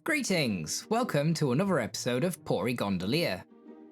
Greetings! Welcome to another episode of Porygondolier.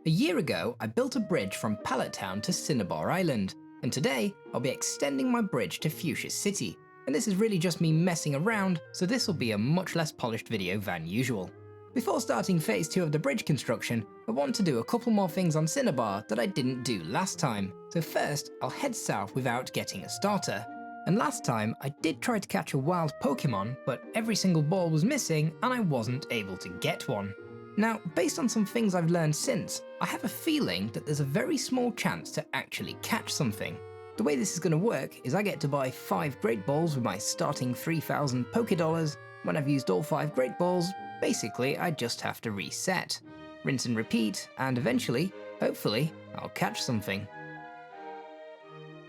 A year ago, I built a bridge from Pallet Town to Cinnabar Island, and today I'll be extending my bridge to Fuchsia City. And this is really just me messing around, so this will be a much less polished video than usual. Before starting phase 2 of the bridge construction, I want to do a couple more things on Cinnabar that I didn't do last time. So first, I'll head south without getting a starter. And last time, I did try to catch a wild Pokémon, but every single ball was missing and I wasn't able to get one. Now, based on some things I've learned since, I have a feeling that there's a very small chance to actually catch something. The way this is going to work is I get to buy 5 Great Balls with my starting 3,000 Pokédollars. When I've used all 5 Great Balls, basically I just have to reset. Rinse and repeat, and eventually, hopefully, I'll catch something.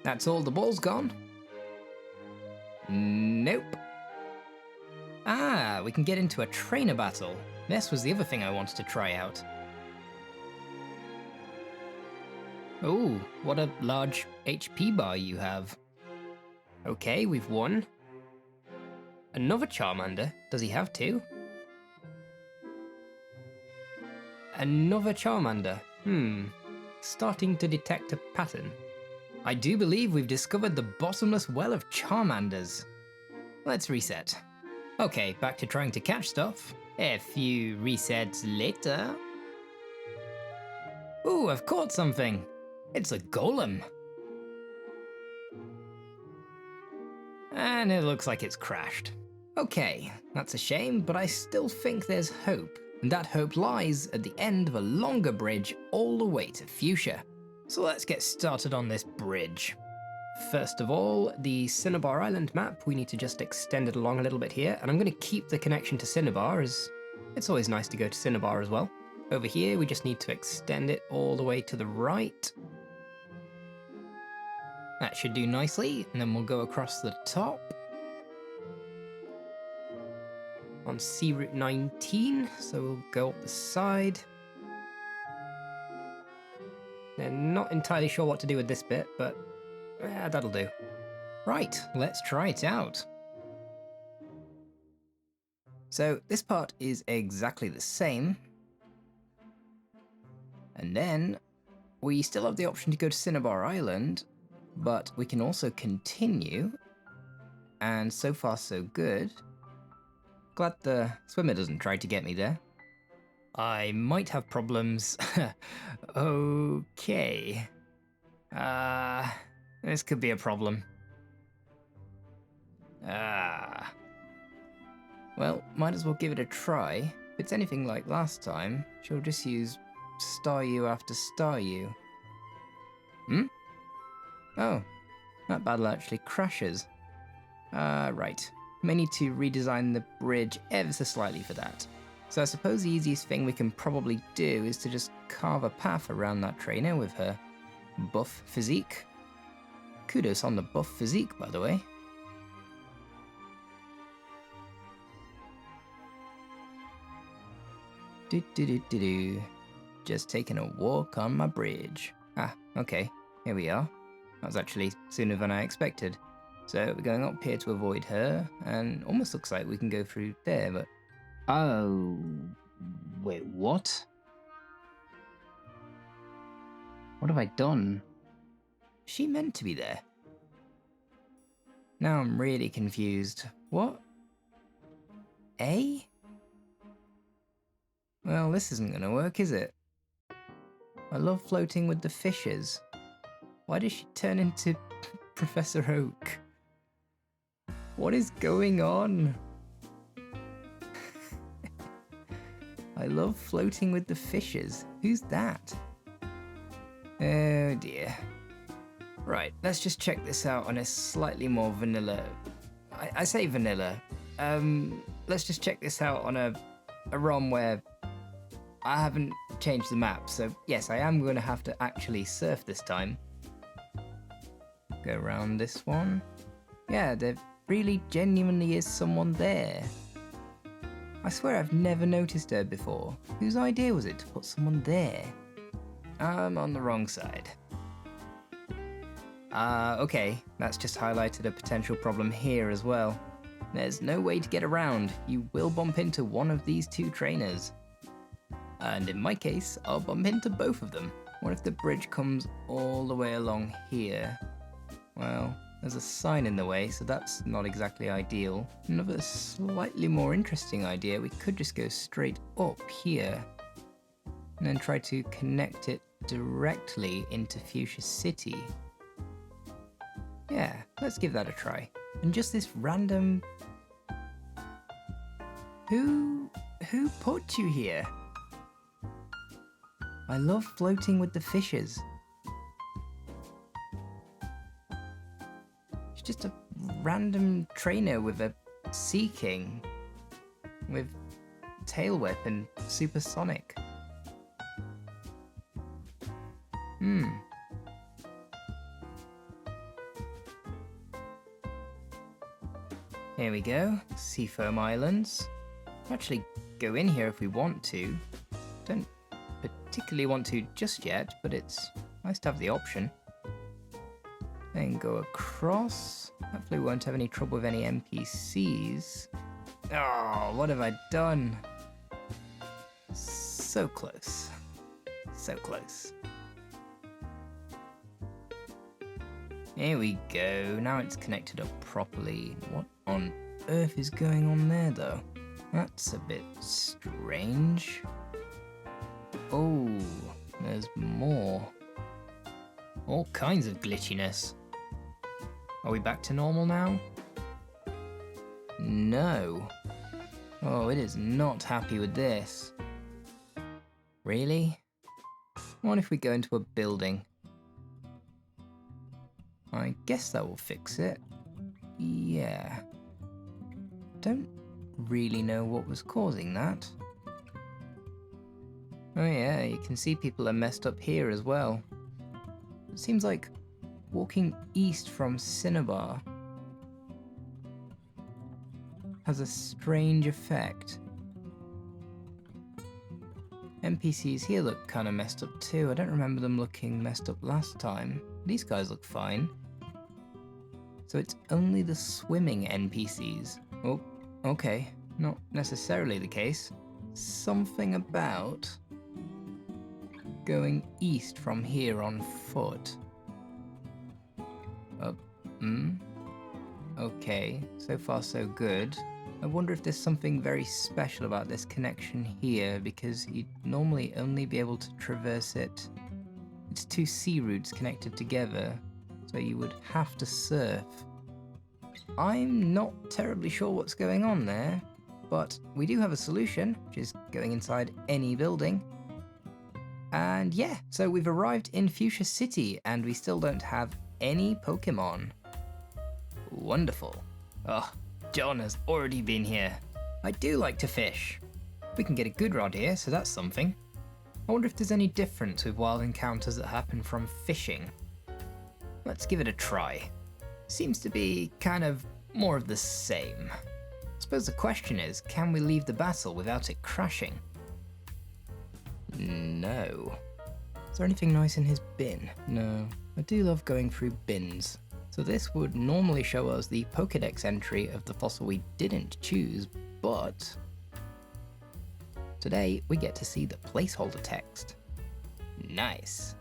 That's all the balls gone? Nope. Ah, we can get into a trainer battle. This was the other thing I wanted to try out. Oh, what a large HP bar you have. Okay, we've won. Another Charmander. Does he have 2? Another Charmander. Starting to detect a pattern. I do believe we've discovered the bottomless well of Charmanders. Let's reset. Okay, back to trying to catch stuff. A few resets later. Ooh, I've caught something. It's a golem. And it looks like it's crashed. Okay, that's a shame, but I still think there's hope. And that hope lies at the end of a longer bridge all the way to Fuchsia. So let's get started on this bridge. First of all, the Cinnabar Island map, we need to just extend it along a little bit here, and I'm going to keep the connection to Cinnabar, as it's always nice to go to Cinnabar as well. Over here, we just need to extend it all the way to the right. That should do nicely, and then we'll go across the top. On Sea Route 19, so we'll go up the side. They're not entirely sure what to do with this bit, but that'll do. Right, let's try it out. So this part is exactly the same. And then we still have the option to go to Cinnabar Island, but we can also continue. And so far so good. Glad the swimmer doesn't try to get me there. I might have problems. Okay. This could be a problem. Well, might as well give it a try. If it's anything like last time, she'll just use Staryu after Staryu. Oh, that battle actually crashes. Right. May need to redesign the bridge ever so slightly for that. So I suppose the easiest thing we can probably do is to just carve a path around that trainer with her buff physique. Kudos on the buff physique, by the way. Just taking a walk on my bridge. Ah, okay, here we are. That was actually sooner than I expected. So we're going up here to avoid her, and almost looks like we can go through there, but... Oh... Wait, what? What have I done? Is she meant to be there? Now I'm really confused. What? A? Well, this isn't gonna work, is it? I love floating with the fishes. Why does she turn into Professor Oak? What is going on? I love floating with the fishes. Who's that? Oh dear. Right, let's just check this out on a slightly more vanilla... I say vanilla. Let's just check this out on a ROM where I haven't changed the map. So yes, I am going to have to actually surf this time. Go around this one. Yeah, there really genuinely is someone there. I swear I've never noticed her before. Whose idea was it to put someone there? I'm on the wrong side. Okay, that's just highlighted a potential problem here as well. There's no way to get around. You will bump into one of these two trainers. And in my case, I'll bump into both of them. What if the bridge comes all the way along here? Well, there's a sign in the way, so that's not exactly ideal. Another slightly more interesting idea, we could just go straight up here and then try to connect it directly into Fuchsia City. Yeah, let's give that a try. And just this random... Who put you here? I love floating with the fishes. It's just a random trainer with a Sea King, with Tail Whip and Supersonic. Here we go, Seafoam Islands. Actually go in here if we want to. Don't particularly want to just yet, but it's nice to have the option. Then go across. Hopefully we won't have any trouble with any NPCs. Oh, what have I done? So close. So close. Here we go, now it's connected up properly. What on earth is going on there though? That's a bit strange. Oh, there's more. All kinds of glitchiness. Are we back to normal now? No. Oh, it is not happy with this. Really? What if we go into a building? I guess that will fix it. Yeah. Don't really know what was causing that. Oh yeah, you can see people are messed up here as well. It seems like walking east from Cinnabar has a strange effect. NPCs here look kind of messed up too. I don't remember them looking messed up last time. These guys look fine. So it's only the swimming NPCs. Oh, okay. Not necessarily the case. Something about going east from here on foot. Okay, so far so good. I wonder if there's something very special about this connection here, because you'd normally only be able to traverse it. It's two sea routes connected together, so you would have to surf. I'm not terribly sure what's going on there, but we do have a solution, which is going inside any building. And yeah, so we've arrived in Fuchsia City, and we still don't have any Pokémon. Wonderful. Oh, John has already been here. I do like to fish. We can get a good rod here, so that's something. I wonder if there's any difference with wild encounters that happen from fishing. Let's give it a try. Seems to be kind of more of the same. I suppose the question is, can we leave the battle without it crashing? No. Is there anything nice in his bin? No. I do love going through bins. So this would normally show us the Pokédex entry of the fossil we didn't choose, but today we get to see the placeholder text. Nice.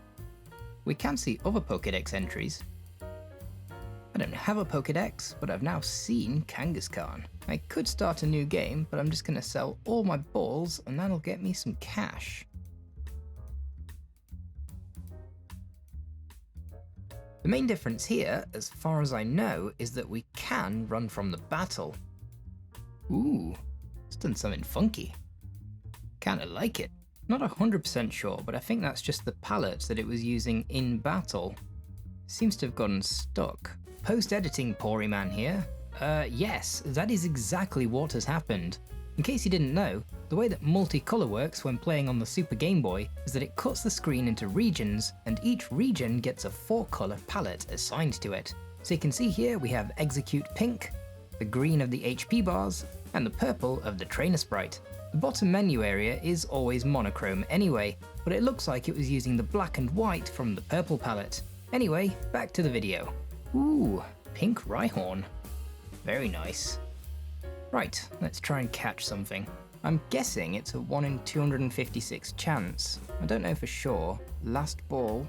We can see other Pokédex entries. I don't have a Pokédex, but I've now seen Kangaskhan. I could start a new game, but I'm just going to sell all my balls and that'll get me some cash. The main difference here, as far as I know, is that we can run from the battle. Ooh, it's done something funky. Kinda like it. Not 100% sure, but I think that's just the pallet that it was using in battle. Seems to have gotten stuck. Post-editing Poryman here. Yes, that is exactly what has happened. In case you didn't know, the way that multicolor works when playing on the Super Game Boy is that it cuts the screen into regions, and each region gets a 4-color palette assigned to it. So you can see here we have Exeggcute pink, the green of the HP bars, and the purple of the trainer sprite. The bottom menu area is always monochrome anyway, but it looks like it was using the black and white from the purple palette. Anyway, back to the video. Ooh, pink Rhyhorn. Very nice. Right, let's try and catch something. I'm guessing it's a 1 in 256 chance. I don't know for sure. Last ball.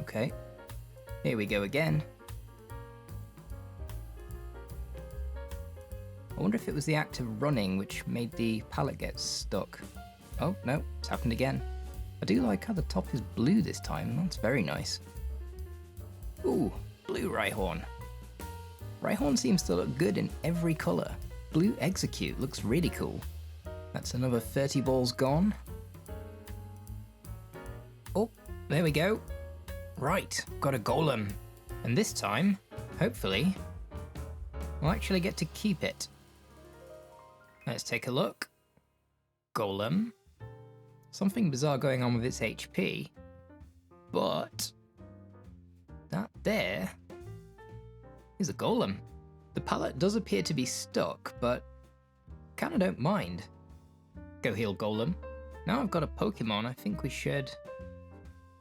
Okay. Here we go again. I wonder if it was the act of running which made the pallet get stuck. Oh, no, it's happened again. I do like how the top is blue this time. That's very nice. Ooh, blue Rhyhorn. Rhyhorn seems to look good in every colour. Blue Exeggcute looks really cool. That's another 30 balls gone. Oh, there we go. Right, got a golem. And this time, hopefully, we'll actually get to keep it. Let's take a look. Golem. Something bizarre going on with its HP. But that there is a golem. The pallet does appear to be stuck, but kinda don't mind. Go heal golem. Now I've got a Pokemon, I think we should...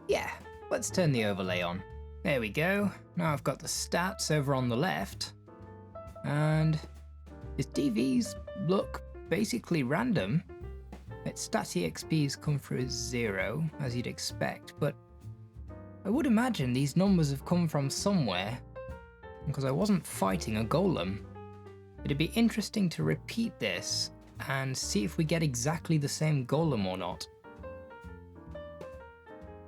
Yeah, let's turn the overlay on. There we go. Now I've got the stats over on the left. And his DVs look basically random. Its stat EXPs come through as 0, as you'd expect, but I would imagine these numbers have come from somewhere, because I wasn't fighting a golem. It'd be interesting to repeat this and see if we get exactly the same golem or not.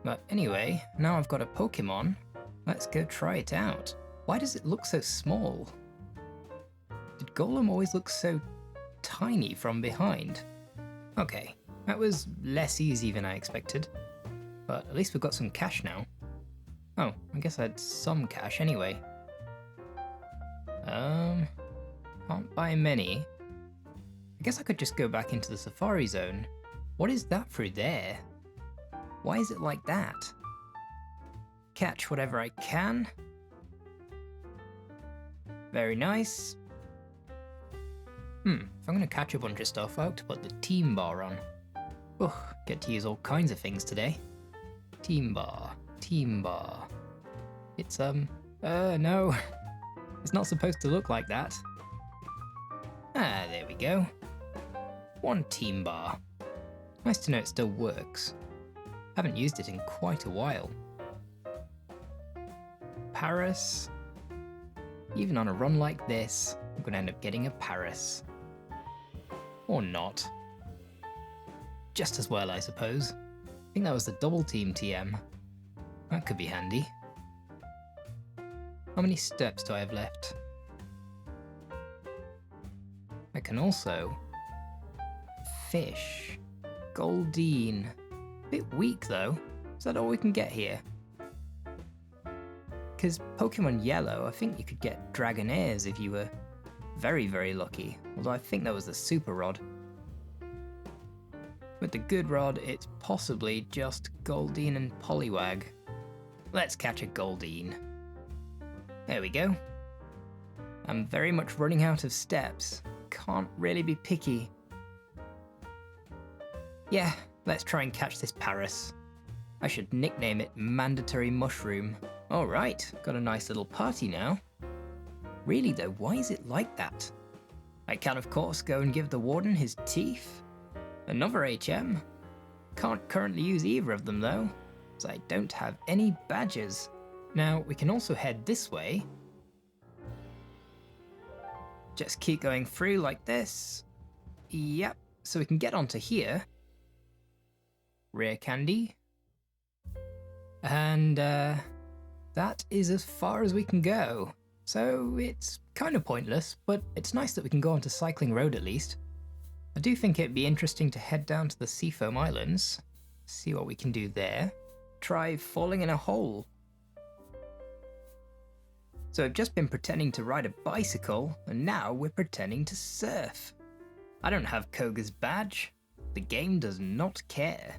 But anyway, now I've got a Pokemon, let's go try it out. Why does it look so small? Did golem always look so tiny from behind? Okay, that was less easy than I expected, but at least we've got some cash now. Oh, I guess I had some cash anyway. Can't buy many. I guess I could just go back into the Safari Zone. What is that through there? Why is it like that? Catch whatever I can. Very nice. If I'm gonna catch a bunch of stuff, I have to put the team bar on. Ugh, get to use all kinds of things today. Team bar. It's, no. It's not supposed to look like that. Ah, there we go. 1 team bar. Nice to know it still works. Haven't used it in quite a while. Paris. Even on a run like this, I'm gonna end up getting a Paris. Or not. Just as well, I suppose. I think that was the double team TM. That could be handy. How many steps do I have left? I can also fish. Goldeen. Bit weak though. Is that all we can get here? Because Pokemon Yellow, I think you could get Dragonairs if you were very, very lucky. Although I think that was the Super Rod. With the good rod, it's possibly just Goldeen and Poliwag. Let's catch a Goldeen. There we go. I'm very much running out of steps. Can't really be picky. Yeah, let's try and catch this Paris. I should nickname it Mandatory Mushroom. Alright, got a nice little party now. Really though, why is it like that? I can of course go and give the warden his teeth. Another HM. Can't currently use either of them though, as I don't have any badges. Now we can also head this way. Just keep going through like this. Yep, so we can get onto here. Rare candy. And that is as far as we can go. So it's kind of pointless, but it's nice that we can go onto Cycling Road at least. I do think it'd be interesting to head down to the Seafoam Islands, see what we can do there. Try falling in a hole. So I've just been pretending to ride a bicycle, and now we're pretending to surf. I don't have Koga's badge. The game does not care.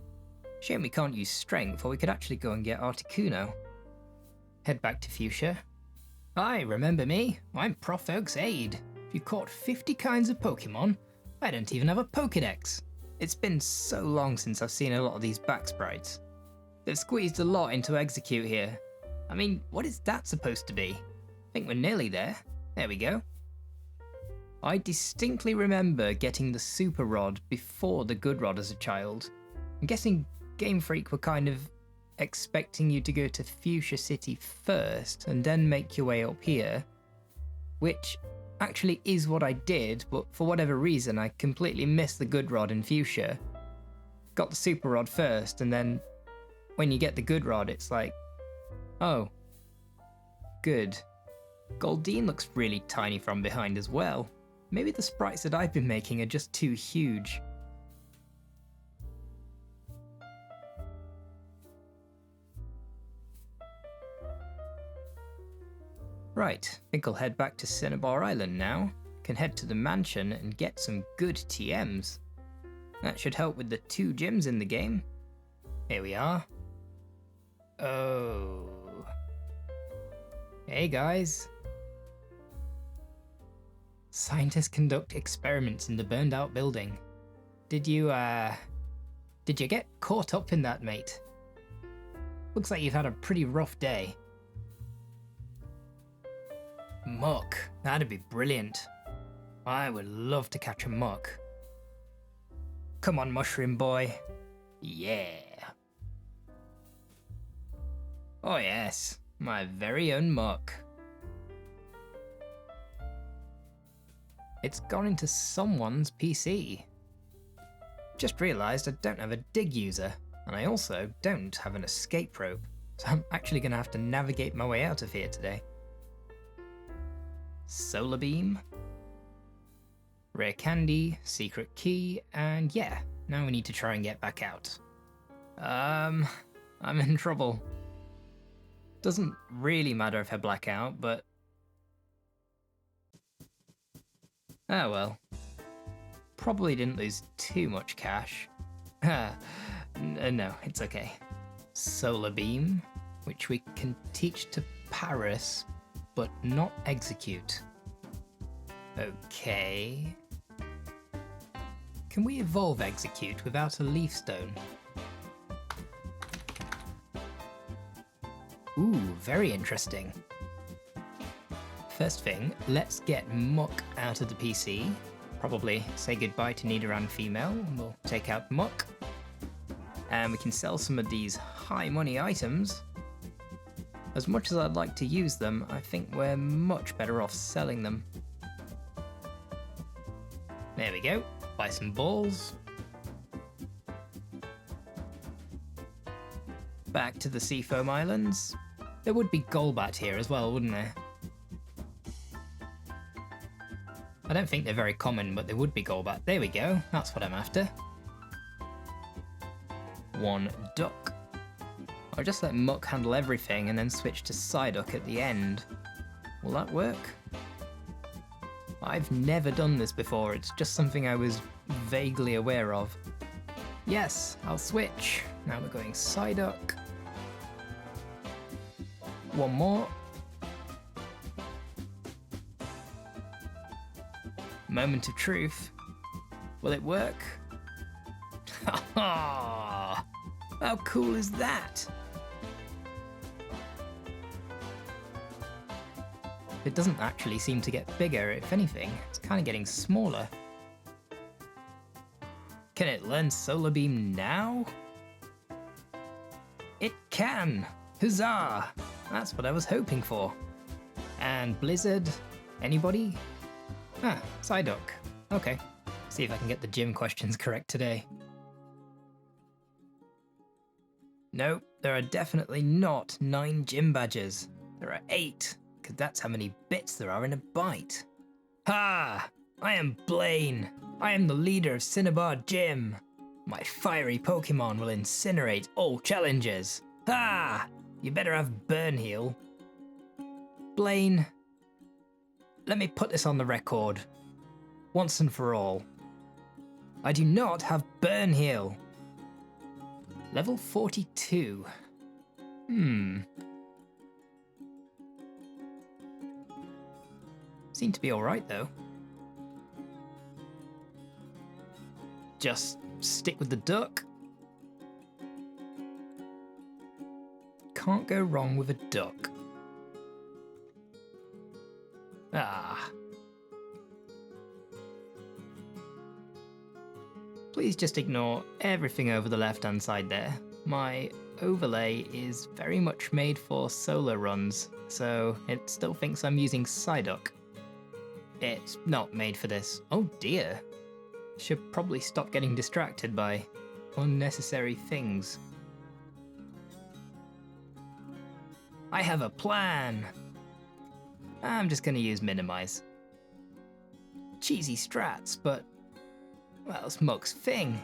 Shame we can't use strength, or we could actually go and get Articuno. Head back to Fuchsia. Hi, remember me? I'm Prof. Oak's aide. If you caught 50 kinds of Pokemon, I don't even have a Pokédex. It's been so long since I've seen a lot of these back sprites. They've squeezed a lot into Exeggcute here. I mean, what is that supposed to be? I think we're nearly there. There we go. I distinctly remember getting the Super Rod before the Good Rod as a child. I'm guessing Game Freak were kind of expecting you to go to Fuchsia City first and then make your way up here, which actually is what I did, but for whatever reason I completely missed the Good Rod in Fuchsia. Got the Super Rod first, and then when you get the Good Rod it's like, oh, good. Goldeen looks really tiny from behind as well. Maybe the sprites that I've been making are just too huge. Right, I think I'll head back to Cinnabar Island now. Can head to the mansion and get some good TMs. That should help with the 2 gyms in the game. Here we are. Oh. Hey guys. Scientists conduct experiments in the burned out building. Did you get caught up in that, mate? Looks like you've had a pretty rough day. Muck, that'd be brilliant. I would love to catch a muck. Come on, mushroom boy. Yeah. Oh yes, my very own muck. It's gone into someone's PC. Just realised I don't have a dig user, and I also don't have an escape rope, so I'm actually going to have to navigate my way out of here today. Solar beam, rare candy, secret key, and yeah, now we need to try and get back out. I'm in trouble. Doesn't really matter if I black out, but... oh well. Probably didn't lose too much cash. No, it's okay. Solar beam, which we can teach to Paris, but not Exeggcute. Okay. Can we evolve Exeggcute without a leaf stone? Ooh, very interesting. First thing, let's get Muck out of the PC. Probably say goodbye to Nidoran female, and we'll take out Muck. And we can sell some of these high money items. As much as I'd like to use them, I think we're much better off selling them. There we go, buy some balls. Back to the Seafoam Islands. There would be Golbat here as well, wouldn't there? I don't think they're very common, but there would be Golbat. There we go, that's what I'm after. 1 duck. I'll just let Muck handle everything and then switch to Psyduck at the end. Will that work? I've never done this before, it's just something I was vaguely aware of. Yes, I'll switch. Now we're going Psyduck. 1 more. Moment of truth. Will it work? How cool is that? It doesn't actually seem to get bigger, if anything, it's kind of getting smaller. Can it learn Solar Beam now? It can! Huzzah! That's what I was hoping for. And Blizzard? Anybody? Ah, Psyduck. Okay. See if I can get the gym questions correct today. No, there are definitely not 9 gym badges. There are 8, because that's how many bits there are in a byte. Ha! I am Blaine. I am the leader of Cinnabar Gym. My fiery Pokémon will incinerate all challenges. Ha! You better have Burn Heal. Blaine, let me put this on the record. Once and for all. I do not have Burn Heal. Level 42. Seem to be alright though. Just stick with the duck. can't go wrong with a duck. Ah. Please just ignore everything over the left-hand side there. My overlay is very much made for solo runs, so it still thinks I'm using Psyduck. It's not made for this. Oh dear. Should probably stop getting distracted by unnecessary things. I have a plan. I'm just gonna use minimize. Cheesy strats, but well, it's Muck's thing.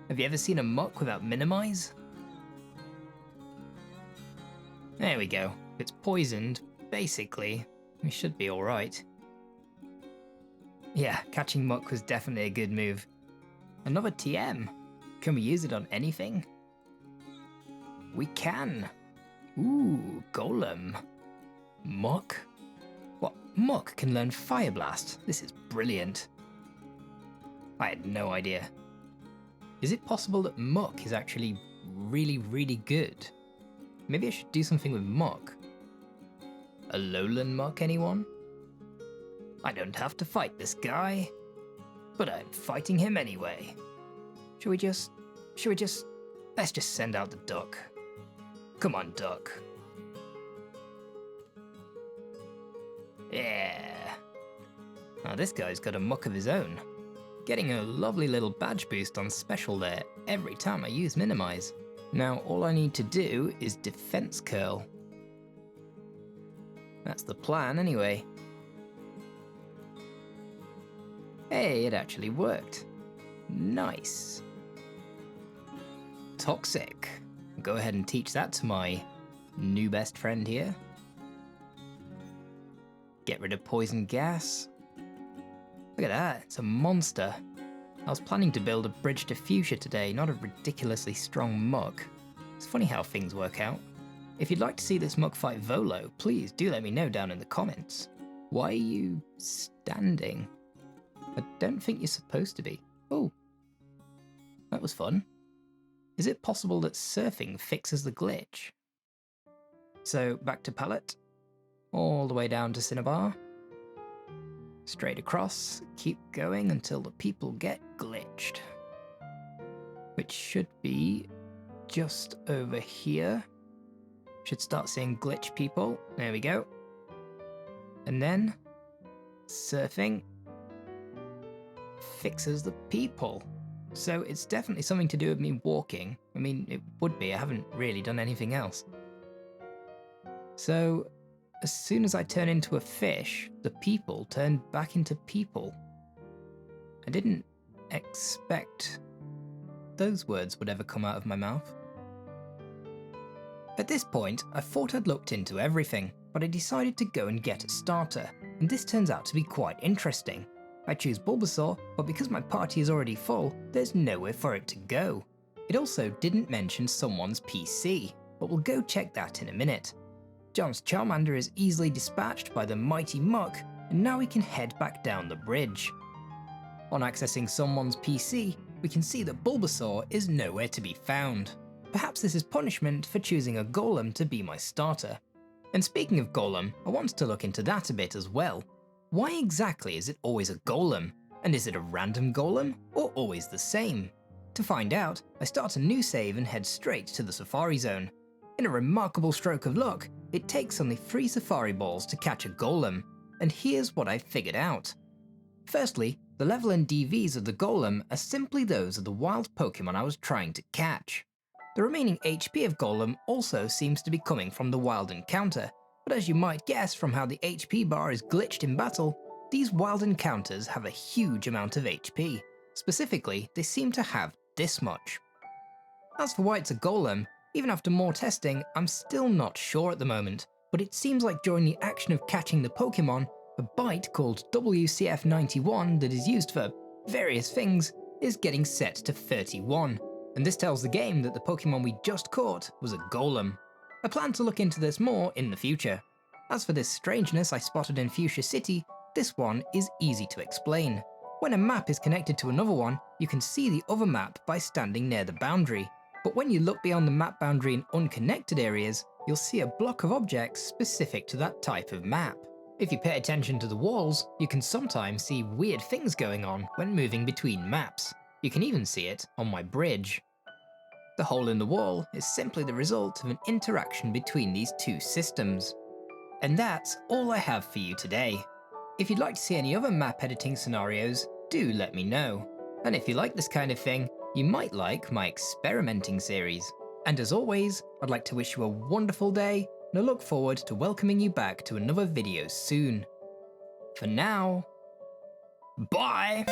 Have you ever seen a Muck without minimize? There we go. If it's poisoned, basically, we should be alright. Yeah, catching Muck was definitely a good move. Another TM. Can we use it on anything? We can. Ooh, Golem. Muck? What, Muck can learn Fire Blast? This is brilliant. I had no idea. Is it possible that Muck is actually really, really good? Maybe I should do something with Muck. A Lowland Muck, anyone? I don't have to fight this guy, but I'm fighting him anyway. Should we just, let's just send out the duck. Come on, duck. Yeah. Now this guy's got a Muck of his own. Getting a lovely little badge boost on special there every time I use minimize. Now all I need to do is defense curl. That's the plan anyway. Hey, it actually worked. Nice. Toxic. Go ahead and teach that to my new best friend here. Get rid of poison gas. Look at that, it's a monster. I was planning to build a bridge to Fuchsia today, not a ridiculously strong Muck. It's funny how things work out. If you'd like to see this Muck fight Volo, please do let me know down in the comments. Why are you standing? I don't think you're supposed to be. Oh, that was fun. Is it possible that surfing fixes the glitch? So back to Pallet, all the way down to Cinnabar. Straight across, keep going until the people get glitched. Which should be just over here. Should start seeing glitch people. There we go. And then surfing fixes the people. So it's definitely something to do with me walking. I mean, it would be, I haven't really done anything else. So as soon as I turn into a fish, the people turn back into people. I didn't expect those words would ever come out of my mouth. At this point, I thought I'd looked into everything, but I decided to go and get a starter, and this turns out to be quite interesting. I choose Bulbasaur, but because my party is already full, there's nowhere for it to go. It also didn't mention someone's PC, but we'll go check that in a minute. John's Charmander is easily dispatched by the mighty Muck, and now we can head back down the bridge. On accessing someone's PC, we can see that Bulbasaur is nowhere to be found. Perhaps this is punishment for choosing a Golem to be my starter. And speaking of Golem, I wanted to look into that a bit as well. Why exactly is it always a Golem? And is it a random Golem, or always the same? To find out, I start a new save and head straight to the Safari Zone. In a remarkable stroke of luck, it takes only 3 Safari Balls to catch a Golem, and here's what I figured out. Firstly, the level and DVs of the Golem are simply those of the wild Pokémon I was trying to catch. The remaining HP of Golem also seems to be coming from the wild encounter, but as you might guess from how the HP bar is glitched in battle, these wild encounters have a huge amount of HP. Specifically, they seem to have this much. As for why it's a Golem, even after more testing, I'm still not sure at the moment, but it seems like during the action of catching the Pokémon, a bite called WCF91 that is used for various things is getting set to 31. And this tells the game that the Pokémon we just caught was a Golem. I plan to look into this more in the future. As for this strangeness I spotted in Fuchsia City, this one is easy to explain. When a map is connected to another one, you can see the other map by standing near the boundary. But when you look beyond the map boundary in unconnected areas, you'll see a block of objects specific to that type of map. If you pay attention to the walls, you can sometimes see weird things going on when moving between maps. You can even see it on my bridge. The hole in the wall is simply the result of an interaction between these two systems. And that's all I have for you today. If you'd like to see any other map editing scenarios, do let me know. And if you like this kind of thing, you might like my experimenting series. And as always, I'd like to wish you a wonderful day, and I look forward to welcoming you back to another video soon. For now, bye!